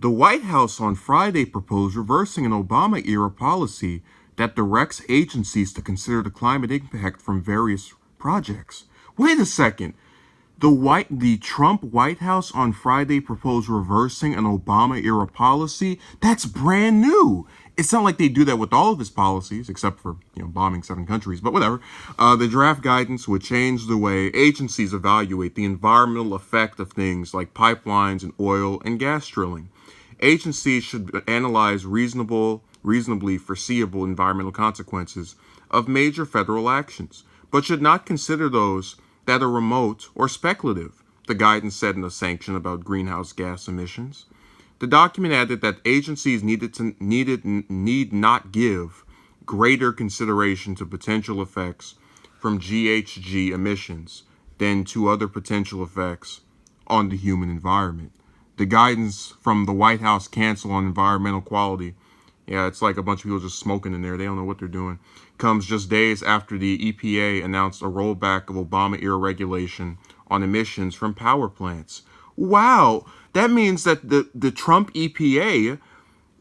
The White House on Friday proposed reversing an Obama-era policy that directs agencies to consider the climate impact from various projects. Wait a second. The Trump White House on Friday proposed reversing an Obama-era policy? That's brand new. It's not like they do that with all of his policies, except for bombing 7 countries. But whatever. The draft guidance would change the way agencies evaluate the environmental effect of things like pipelines and oil and gas drilling. Agencies should analyze reasonably foreseeable environmental consequences of major federal actions, but should not consider those that are remote or speculative, the guidance said in a sanction about greenhouse gas emissions. The document added that agencies need not give greater consideration to potential effects from GHG emissions than to other potential effects on the human environment. The guidance from the White House Council on Environmental Quality, yeah, it's like a bunch of people just smoking in there. They don't know what they're doing. Comes just days after the EPA announced a rollback of Obama-era regulation on emissions from power plants. Wow, that means that the Trump EPA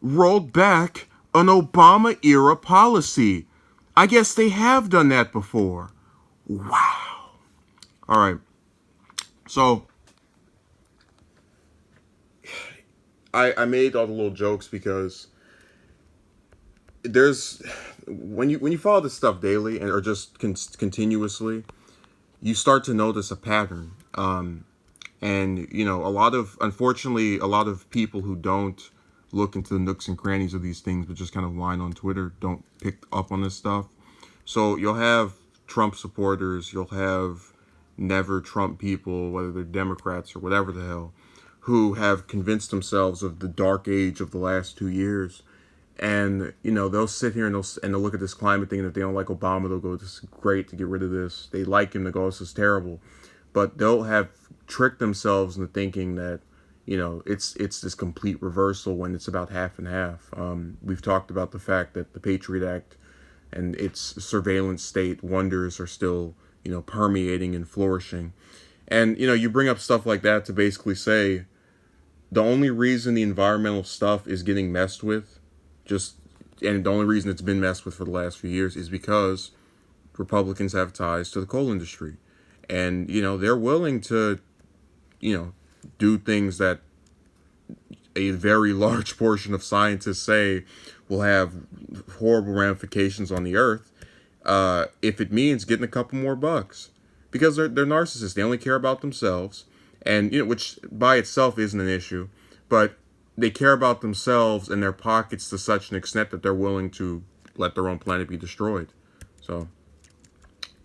rolled back an Obama-era policy. I guess they have done that before. Wow. All right. So I made all the little jokes because there's when you follow this stuff daily and or just continuously, you start to notice a pattern. And unfortunately, a lot of people who don't look into the nooks and crannies of these things, but just kind of whine on Twitter, don't pick up on this stuff. So you'll have Trump supporters, you'll have never Trump people, whether they're Democrats or whatever the hell, who have convinced themselves of the dark age of the last 2 years. And, they'll sit here and they'll look at this climate thing, and if they don't like Obama, they'll go, this is great to get rid of this. They like him, they go, this is terrible. But they'll have tricked themselves into thinking that, it's this complete reversal when it's about half and half. We've talked about the fact that the Patriot Act and its surveillance state wonders are still, permeating and flourishing. And, you bring up stuff like that to basically say the only reason the environmental stuff is getting messed with, and the only reason it's been messed with for the last few years is because Republicans have ties to the coal industry. And, they're willing to, do things that a very large portion of scientists say will have horrible ramifications on the earth, if it means getting a couple more bucks. Because they're narcissists. They only care about themselves. And, which by itself isn't an issue. But they care about themselves and their pockets to such an extent that they're willing to let their own planet be destroyed. So,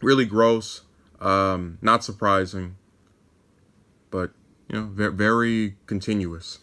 really gross. Not surprising. But, very continuous.